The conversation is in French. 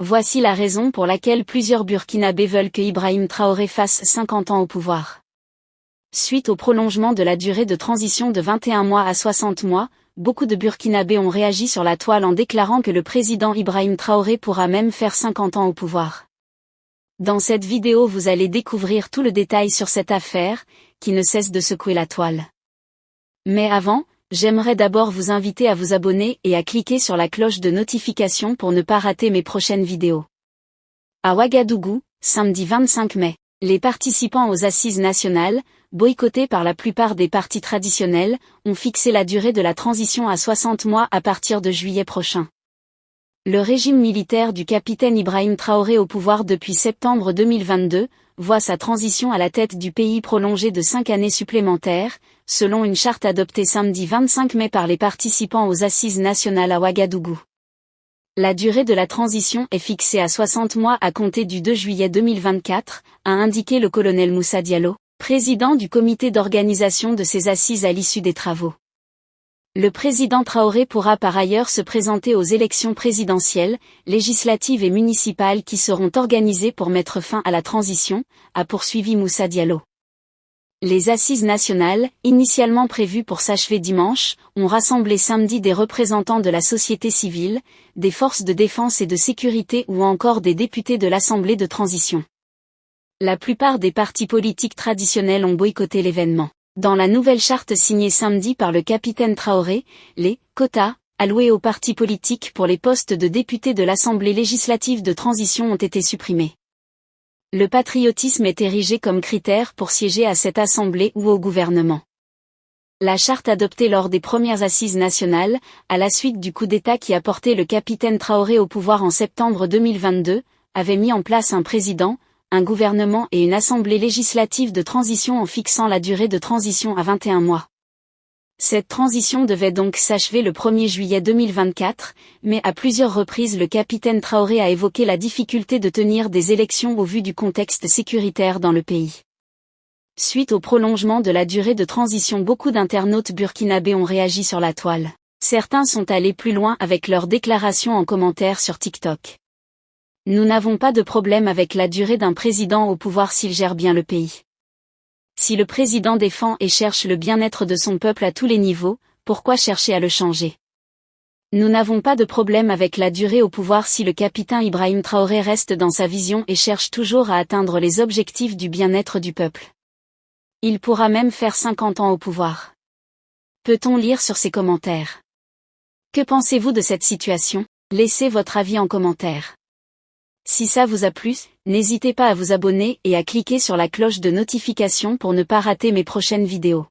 Voici la raison pour laquelle plusieurs Burkinabés veulent que Ibrahim Traoré fasse 50 ans au pouvoir. Suite au prolongement de la durée de transition de 21 mois à 60 mois, beaucoup de Burkinabés ont réagi sur la toile en déclarant que le président Ibrahim Traoré pourra même faire 50 ans au pouvoir. Dans cette vidéo vous allez découvrir tout le détail sur cette affaire, qui ne cesse de secouer la toile. Mais avant, j'aimerais d'abord vous inviter à vous abonner et à cliquer sur la cloche de notification pour ne pas rater mes prochaines vidéos. À Ouagadougou, samedi 25 mai, les participants aux assises nationales, boycottés par la plupart des partis traditionnels, ont fixé la durée de la transition à 60 mois à partir de juillet prochain. Le régime militaire du capitaine Ibrahim Traoré au pouvoir depuis septembre 2022, voit sa transition à la tête du pays prolongée de 5 années supplémentaires, selon une charte adoptée samedi 25 mai par les participants aux assises nationales à Ouagadougou. La durée de la transition est fixée à 60 mois à compter du 2 juillet 2024, a indiqué le colonel Moussa Diallo, président du comité d'organisation de ces assises à l'issue des travaux. Le président Traoré pourra par ailleurs se présenter aux élections présidentielles, législatives et municipales qui seront organisées pour mettre fin à la transition, a poursuivi Moussa Diallo. Les assises nationales, initialement prévues pour s'achever dimanche, ont rassemblé samedi des représentants de la société civile, des forces de défense et de sécurité ou encore des députés de l'Assemblée de transition. La plupart des partis politiques traditionnels ont boycotté l'événement. Dans la nouvelle charte signée samedi par le capitaine Traoré, les quotas alloués aux partis politiques pour les postes de députés de l'Assemblée législative de transition ont été supprimés. Le patriotisme est érigé comme critère pour siéger à cette assemblée ou au gouvernement. La charte adoptée lors des premières assises nationales, à la suite du coup d'État qui a porté le capitaine Traoré au pouvoir en septembre 2022, avait mis en place un président, un gouvernement et une assemblée législative de transition en fixant la durée de transition à 21 mois. Cette transition devait donc s'achever le 1er juillet 2024, mais à plusieurs reprises le capitaine Traoré a évoqué la difficulté de tenir des élections au vu du contexte sécuritaire dans le pays. Suite au prolongement de la durée de transition, beaucoup d'internautes burkinabés ont réagi sur la toile. Certains sont allés plus loin avec leurs déclarations en commentaire sur TikTok. Nous n'avons pas de problème avec la durée d'un président au pouvoir s'il gère bien le pays. Si le président défend et cherche le bien-être de son peuple à tous les niveaux, pourquoi chercher à le changer? Nous n'avons pas de problème avec la durée au pouvoir si le capitaine Ibrahim Traoré reste dans sa vision et cherche toujours à atteindre les objectifs du bien-être du peuple. Il pourra même faire 50 ans au pouvoir. Peut-on lire sur ces commentaires? Que pensez-vous de cette situation? Laissez votre avis en commentaire. Si ça vous a plu, n'hésitez pas à vous abonner et à cliquer sur la cloche de notification pour ne pas rater mes prochaines vidéos.